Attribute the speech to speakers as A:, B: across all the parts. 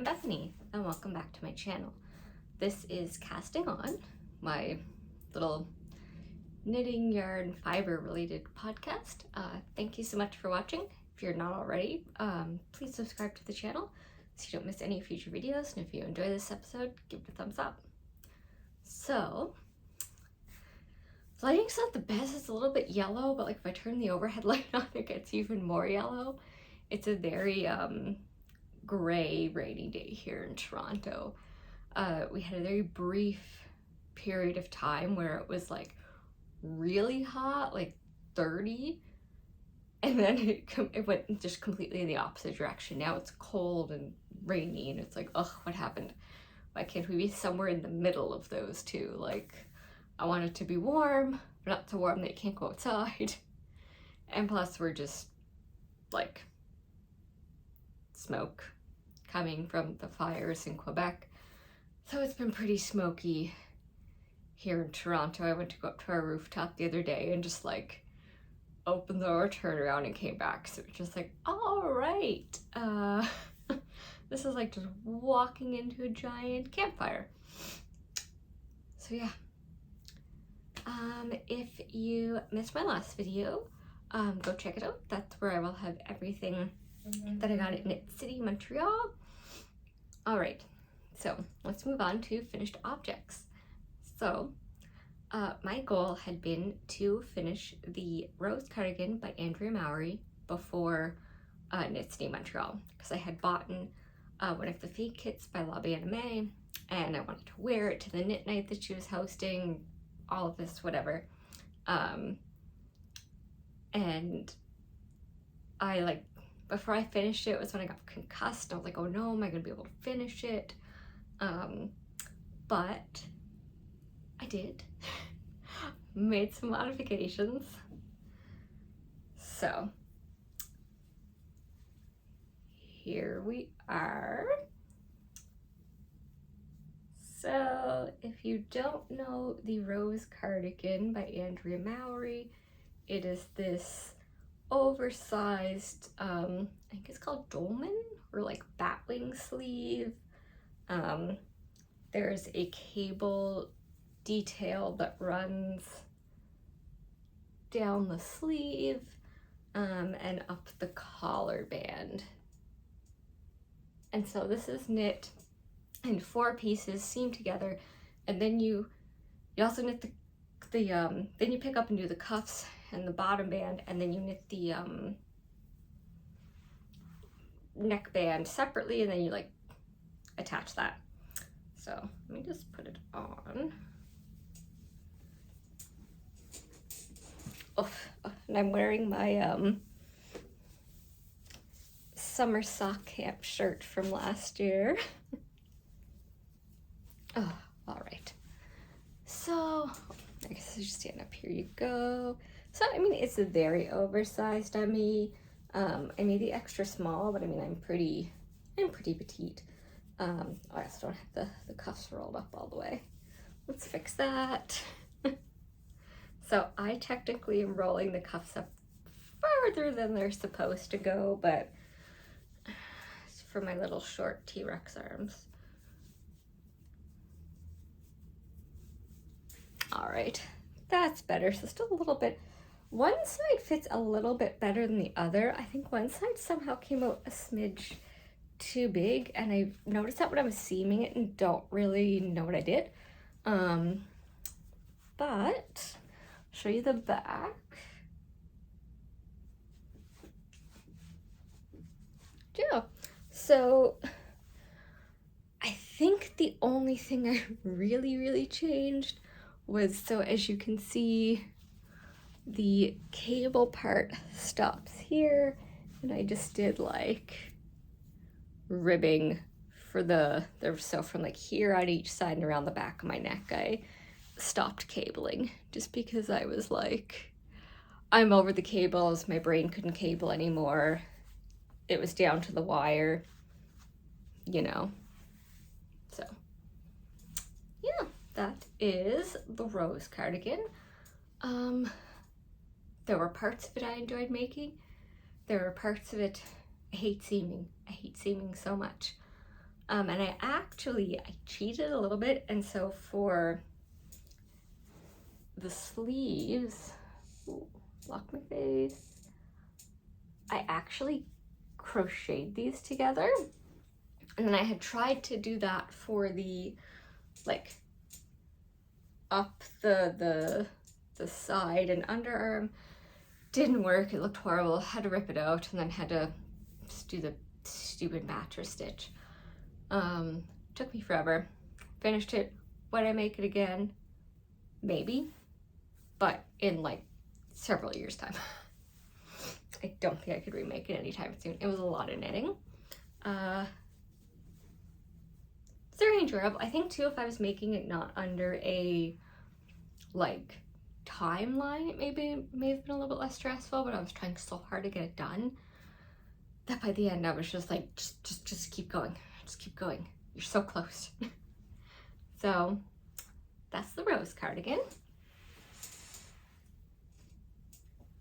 A: I'm Bethany, and welcome back to my channel. This is Casting On, my little knitting, yarn, fiber related podcast. Thank you so much for watching. If you're not already, please subscribe to the channel so you don't miss any future videos, and if you enjoy this episode, give it a thumbs up. So, lighting's not the best. It's a little bit yellow, but like if I turn the overhead light on, it gets even more yellow. It's a very gray rainy day here in Toronto. We had a very brief period of time where it was like really hot, like 30, and then it went just completely in the opposite direction. Now it's cold and rainy, and it's like, ugh, what happened? Why can't we be somewhere in the middle of those two? Like, I want it to be warm, but not so warm that you can't go outside. And plus we're just like smoke coming from the fires in Quebec. So it's been pretty smoky here in Toronto. I went to go up to our rooftop the other day and just like opened the door, turned around and came back. So it's just like, all right. This is like just walking into a giant campfire. So yeah. If you missed my last video, go check it out. That's where I will have everything that I got at Knit City, Montreal. All right, so let's move on to finished objects. So my goal had been to finish the Rose cardigan by Andrea Mowry before Knit City, Montreal, because I had bought one of the fake kits by La Bien Aimée, and I wanted to wear it to the knit night that she was hosting, all of this, whatever. And I like, before I finished it was when I got concussed. I was like, oh no, am I gonna be able to finish it? But I did. Made some modifications. So here we are. So if you don't know the Rose cardigan by Andrea Mowry, it is this oversized, I think it's called dolman or like batwing sleeve. There's a cable detail that runs down the sleeve and up the collar band. And so this is knit in 4 pieces seamed together, and then you also knit then you pick up and do the cuffs and the bottom band, and then you knit the neckband separately, and then you like attach that. So let me just put it on. Oh, and I'm wearing my summer sock camp shirt from last year. Oh, all right. So I guess I just stand up. Here you go. So I mean, it's a very oversized on me. I made the extra small, but I mean, I'm pretty petite. I also don't have the cuffs rolled up all the way. Let's fix that. So I technically am rolling the cuffs up farther than they're supposed to go, but it's for my little short T-Rex arms. All right, that's better. So still a little bit, one side fits a little bit better than the other. I think one side somehow came out a smidge too big, and I noticed that when I was seaming it and don't really know what I did. But I'll show you the back. Yeah, so I think the only thing I really changed was, so as you can see, the cable part stops here, and I just did like ribbing for so from like here on each side and around the back of my neck, I stopped cabling just because I was like, I'm over the cables, my brain couldn't cable anymore. It was down to the wire, you know. So yeah, that is the Rose cardigan. There were parts of it I enjoyed making. There were parts of it I hate seaming. I hate seaming so much. And I cheated a little bit, and so for the sleeves, ooh, lock my face, I actually crocheted these together. And then I had tried to do that for the, like, up the side and underarm. Didn't work, it looked horrible, had to rip it out, and then had to just do the stupid mattress stitch. Took me forever. Finished it. Would I make it again? Maybe, but in like several years' time. I don't think I could remake it anytime soon. It was a lot of knitting. It's very enjoyable. I think too, if I was making it not under a like timeline, it may have been a little bit less stressful, but I was trying so hard to get it done that by the end I was just like, just keep going. Just keep going. You're so close. So that's the rose cardigan.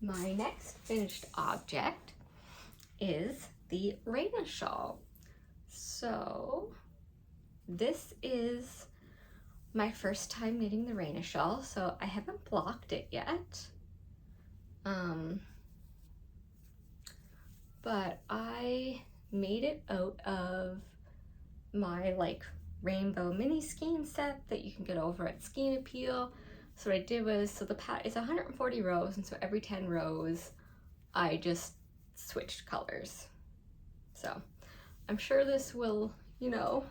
A: My next finished object is the Raina shawl. So this is my first time knitting the Raina shawl, so I haven't blocked it yet. But I made it out of my like rainbow mini skein set that you can get over at Skein Appeal. So what I did was, so the pat is 140 rows, and so every 10 rows I just switched colors. So I'm sure this will, you know,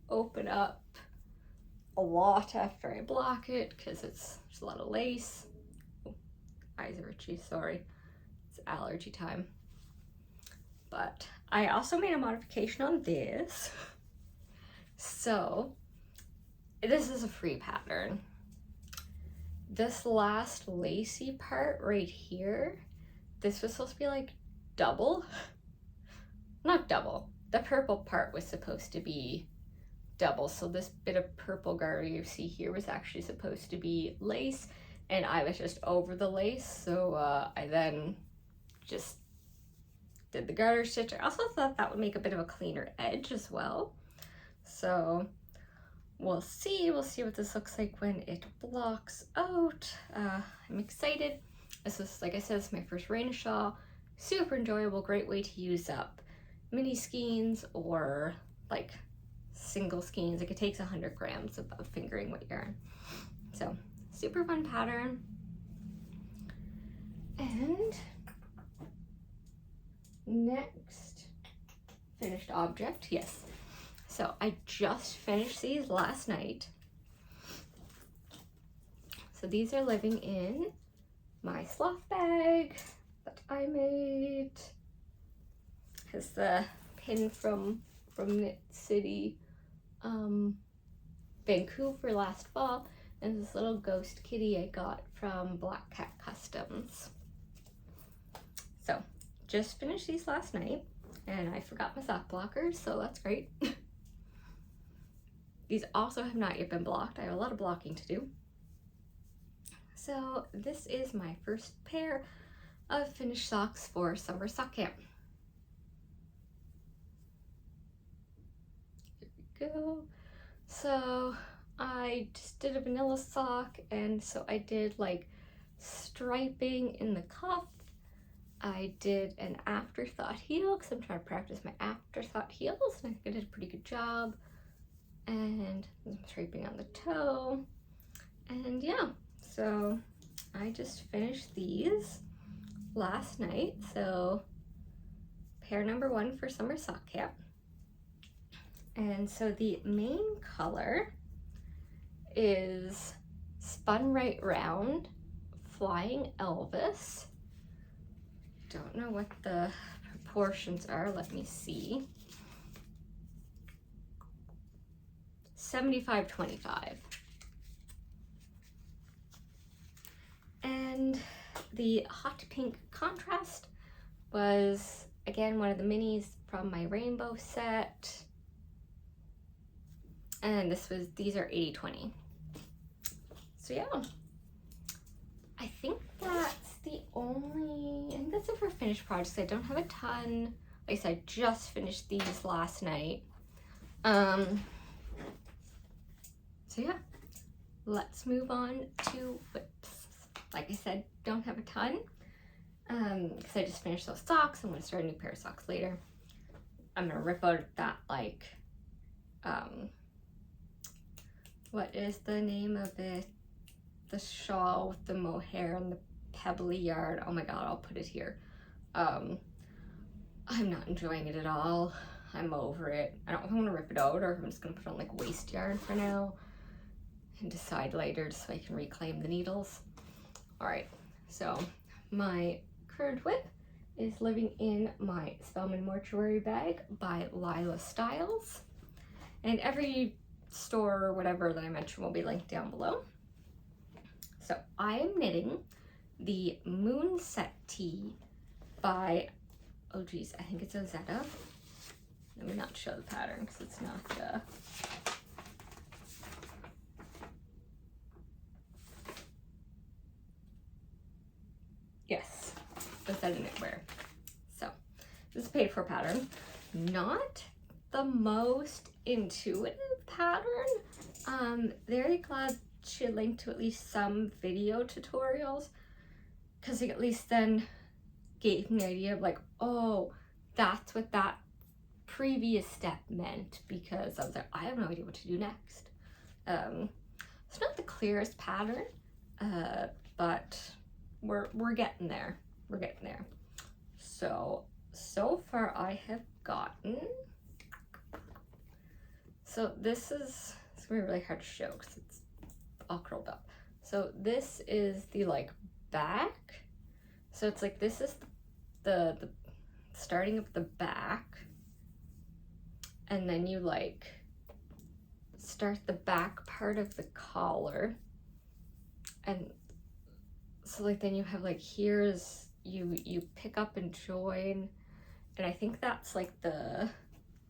A: open up a lot after I block it because there's a lot of lace. Oh, eyes are itchy, sorry. It's allergy time. But I also made a modification on this. So this is a free pattern. This last lacy part right here, this was supposed to be like double. Not double. The purple part was supposed to be double. So this bit of purple garter you see here was actually supposed to be lace, and I was just over the lace. So I then just did the garter stitch. I also thought that would make a bit of a cleaner edge as well. So we'll see what this looks like when it blocks out. I'm excited. This is, like I said, this is my first Raina shawl. Super enjoyable, great way to use up mini skeins or like single skeins. Like it takes 100 grams of fingering weight yarn. So super fun pattern. And next finished object, yes. So I just finished these last night. So these are living in my sloth bag that I made. Has the pin from Knit City, Vancouver last fall, and this little ghost kitty I got from Black Cat Customs. So just finished these last night, and I forgot my sock blockers, so that's great. These also have not yet been blocked. I have a lot of blocking to do. So this is my first pair of finished socks for summer sock camp. Here we go. So I just did a vanilla sock, and so I did like striping in the cuff. I did an afterthought heel because I'm trying to practice my afterthought heels, and I think I did a pretty good job. And I'm striping on the toe, and yeah, so I just finished these last night. So pair number 1 for summer sock camp. And so the main color is Spun Right Round Flying Elvis. Don't know what the proportions are, let me see. 75-25. And the hot pink contrast was again one of the minis from my rainbow set, and these are 80-20. So yeah, I think that's the only, and that's it for finished projects. I don't have a ton. Like I said, I just finished these last night. So yeah, let's move on to whips. Like I said, don't have a ton, because I just finished those socks. I'm gonna start a new pair of socks later. I'm gonna rip out that, like, what is the name of it? The shawl with the mohair and the pebbly yarn. Oh my god, I'll put it here. I'm not enjoying it at all. I'm over it. I don't know if I want to rip it out or if I'm just gonna put on like waist yarn for now and decide later just so I can reclaim the needles. All right, so my curd whip is living in my Spellman Mortuary bag by Lila Styles. And every store or whatever that I mentioned will be linked down below. So I am knitting the Moonset Tee by, oh geez, I think it's Ozetta. Let me not show the pattern because it's not, yes, Ozetta Knitwear. So this is a paid for pattern. Not the most intuitive pattern. Very glad she linked to at least some video tutorials, because it at least then gave me an idea of like, oh, that's what that previous step meant, because I was like, I have no idea what to do next. It's not the clearest pattern, but we're getting there. We're getting there. So far I have gotten, so this is, it's gonna be really hard to show because it's all curled up. So this is the like back. So it's like, this is the starting of the back, and then you like start the back part of the collar, and so like then you have like, here's you pick up and join, and I think that's like the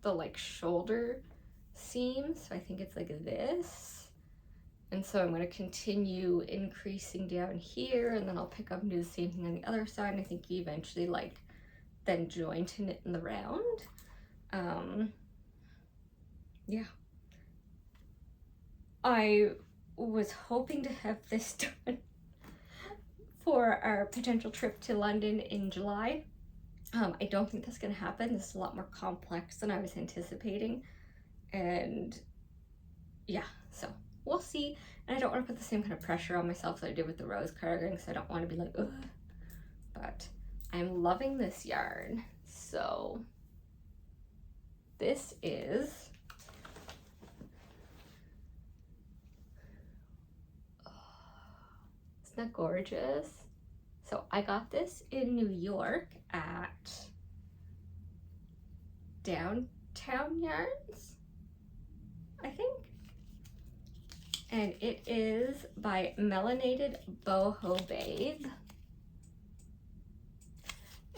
A: like shoulder seam, so I think it's like this, and so I'm going to continue increasing down here, and then I'll pick up and do the same thing on the other side, and I think you eventually like then join to knit in the round. Yeah, I was hoping to have this done for our potential trip to London in July. I don't think that's going to happen. This is a lot more complex than I was anticipating, and yeah, so we'll see. And I don't want to put the same kind of pressure on myself that I did with the rose cardigan, because I don't want to be like, ugh. But I'm loving this yarn. So this is, oh, isn't that gorgeous? So I got this in New York at Downtown Yarns, I think. And it is by Melanated Boho Babe.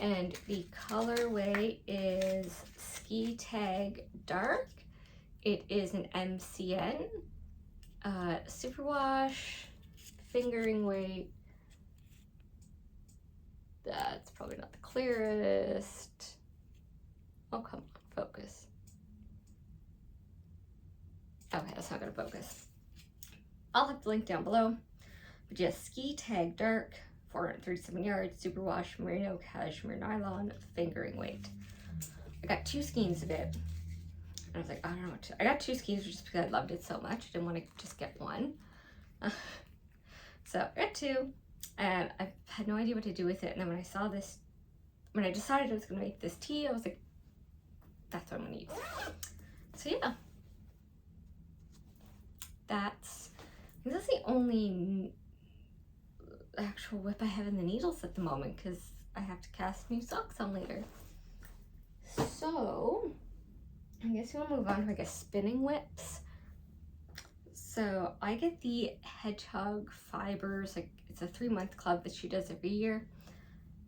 A: And the colorway is Ski Tag Dark. It is an MCN, superwash, fingering weight. That's probably not the clearest. Oh, come on, focus. Okay, that's not gonna focus. I'll have the link down below. But yes, Ski Tag Dark, 437 yards, superwash, merino, cashmere, nylon, fingering weight. I got 2 skeins of it. And I was like, I don't know what to, I got 2 skeins just because I loved it so much. I didn't want to just get one. So I got 2, and I had no idea what to do with it. And then when I saw this, when I decided I was gonna make this tea, I was like, that's what I'm gonna use. So yeah, that's the only actual whip I have in the needles at the moment, because I have to cast new socks on later. So I guess we'll move on to, I guess, spinning whips. So I get the Hedgehog Fibers, like it's a 3-month club that she does every year.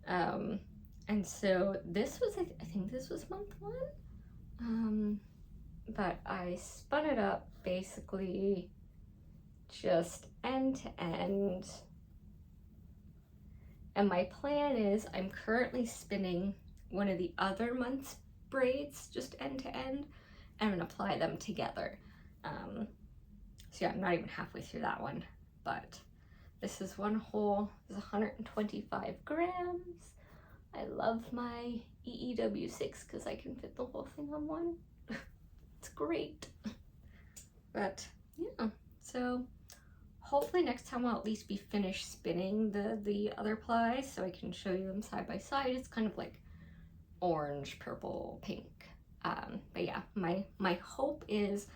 A: And so this was, I think this was month 1. But I spun it up basically just end to end. And my plan is, I'm currently spinning one of the other month's braids just end to end, and I'm gonna apply them together. So yeah, I'm not even halfway through that one, but this is one whole, this is 125 grams. I love my EEW6 because I can fit the whole thing on one. It's great. But yeah, so hopefully next time I'll at least be finished spinning the other plies so I can show you them side by side. It's kind of like orange, purple, pink. But yeah, my hope is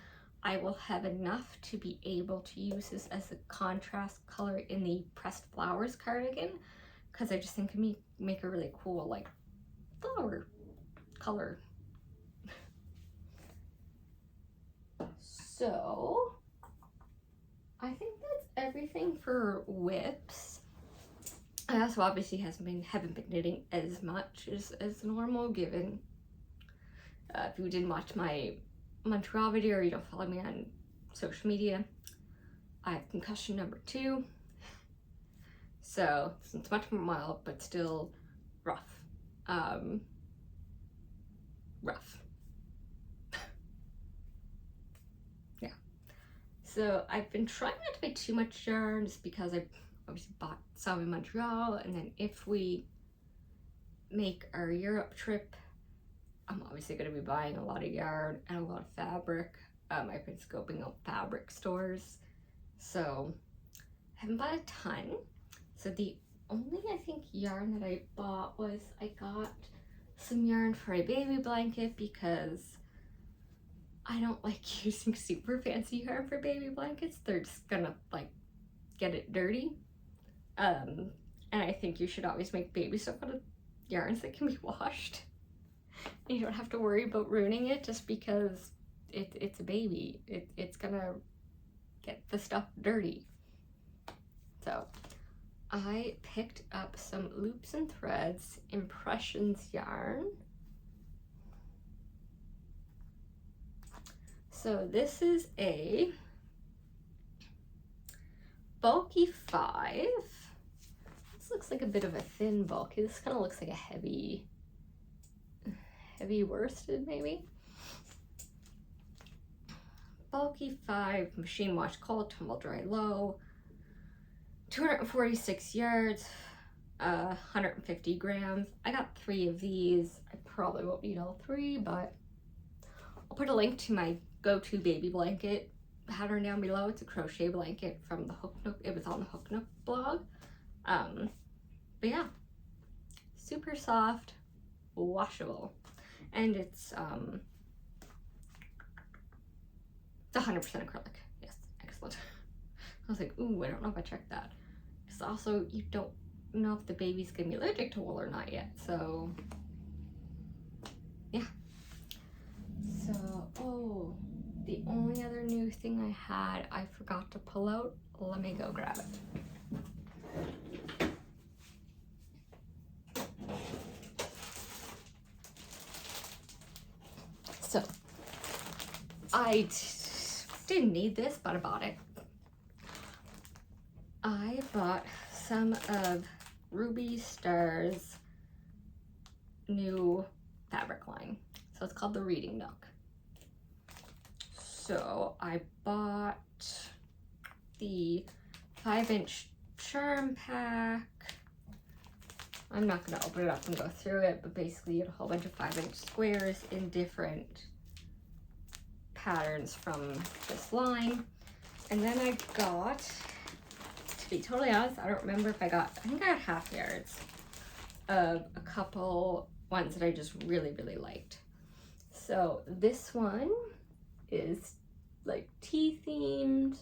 A: I will have enough to be able to use this as a contrast color in the pressed flowers cardigan, because I just think it can make a really cool like flower color. So I think that's everything for WIPs. I also obviously haven't been knitting as much as normal, given if you didn't watch my Montreal video or you don't follow me on social media, I have concussion number 2. So it's much more mild, but still rough. Rough. Yeah. So I've been trying not to buy too much yarn just because I obviously bought some in Montreal, and then if we make our Europe trip, I'm obviously going to be buying a lot of yarn and a lot of fabric. I've been scoping out fabric stores, so I haven't bought a ton. So the only, I think, yarn that I bought was I got some yarn for a baby blanket because I don't like using super fancy yarn for baby blankets. They're just gonna like get it dirty. And I think you should always make baby stuff out of yarns that can be washed. You don't have to worry about ruining it just because it's a baby. It's gonna get the stuff dirty. So I picked up some Loops and Threads Impressions yarn. So this is a bulky 5. This looks like a bit of a thin bulky. This kind of looks like a heavy worsted maybe. Bulky 5, machine wash cold, tumble dry low, 246 yards, 150 grams. I got 3 of these. I probably won't need all 3, but I'll put a link to my go-to baby blanket pattern down below. It's a crochet blanket from the Hook Nook. It was on the Hook Nook blog. But yeah, super soft, washable, and it's 100% acrylic. Yes, excellent. I was like, ooh, I don't know if I checked that. Because also, you don't know if the baby's gonna be allergic to wool or not yet, so yeah. So, oh, the only other new thing I had, I forgot to pull out. Let me go grab it. So, I didn't need this, but I bought it. I bought some of Ruby Star's new fabric line. So it's called the Reading Nook. So I bought the 5-inch charm pack. I'm not gonna open it up and go through it, but basically you get a whole bunch of 5-inch squares in different patterns from this line. And then I got, to be totally honest, I don't remember if I think I got half yards of a couple ones that I just really, really liked. So this one is like tea themed.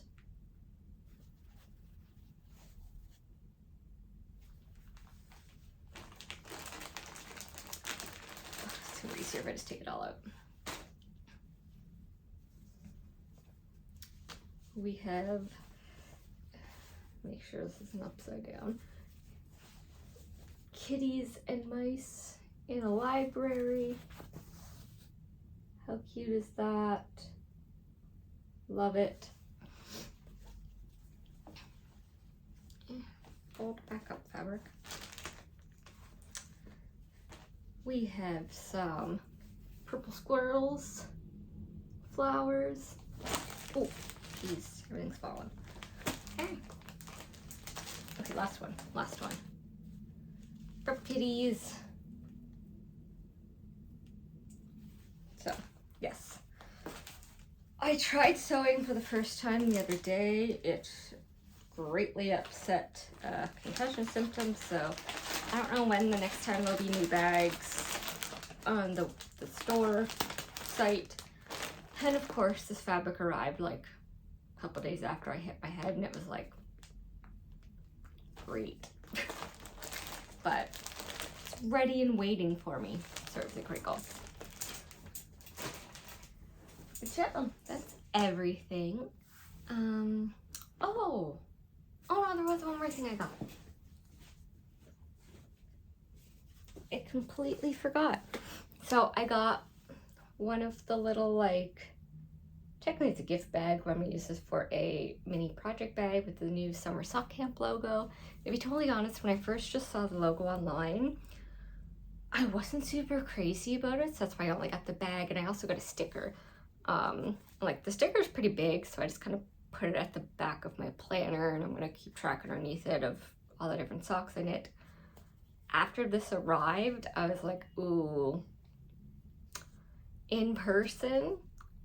A: It's super easier if I just take it all out. We have, make sure this isn't upside down, kitties and mice in a library. How cute is that? Love it. Fold back up fabric. We have some purple squirrels flowers. Oh, geez, everything's falling. Okay. Okay, last one. For kitties. So, yes. I tried sewing for the first time the other day. It greatly upset concussion symptoms, so I don't know when the next time there'll be new bags on the store site. And of course, this fabric arrived like a couple days after I hit my head, and it was like, great. But it's ready and waiting for me. Serves the crinkle. But yeah, that's everything. Oh no, there was one more thing I got. I completely forgot. So I got one of the little, like, technically it's a gift bag, but I'm gonna use this for a mini project bag with the new Summer Sock Camp logo. To be totally honest, when I first just saw the logo online, I wasn't super crazy about it, so that's why I only got the bag, and I also got a sticker. Like, the sticker is pretty big, so I just kind of put it at the back of my planner, and I'm gonna keep track underneath it of all the different socks I knit. After this arrived, I was like, ooh, in person,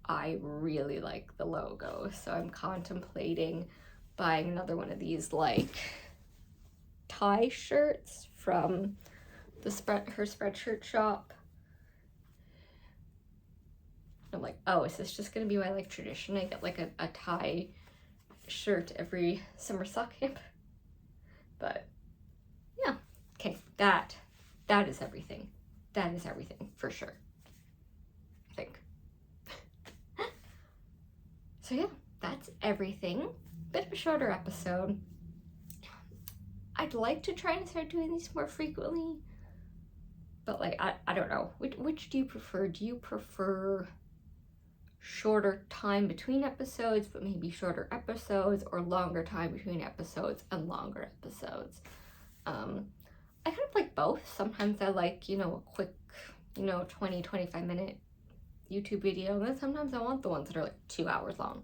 A: I really like the logo, so I'm contemplating buying another one of these, like, tie shirts from the her Spreadshirt shop. I'm like, oh, is this just gonna be my, like, tradition? I get like a tie shirt every summer sock camp. But yeah, okay, that is everything. That is everything for sure, I think. So yeah, that's everything. Bit of a shorter episode. I'd like to try and start doing these more frequently, but like, I don't know. Which do you prefer? Do you prefer shorter time between episodes, but maybe shorter episodes, or longer time between episodes and longer episodes? I kind of like both. Sometimes I like, a quick, 20-25 minute YouTube video, and then sometimes I want the ones that are like 2 hours long.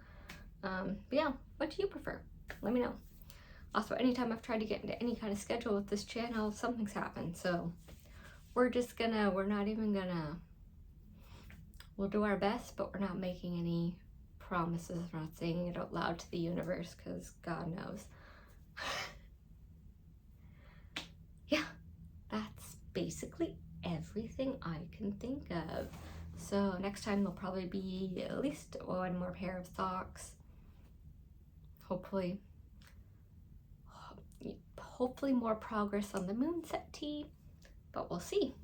A: But yeah, what do you prefer? Let me know. Also, anytime I've tried to get into any kind of schedule with this channel, something's happened, so we'll do our best, but we're not making any promises. We're not saying it out loud to the universe, because God knows. Yeah, that's basically everything I can think of. So next time there'll probably be at least one more pair of socks. Hopefully more progress on the Moonset tee, but we'll see.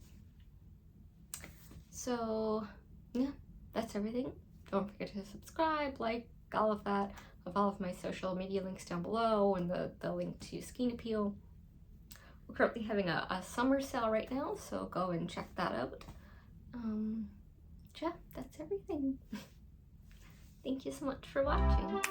A: So yeah, that's everything. Don't forget to subscribe, like, all of that. I have all of my social media links down below, and the link to Skein Appeal. We're currently having a summer sale right now, so go and check that out. Yeah, that's everything. Thank you so much for watching.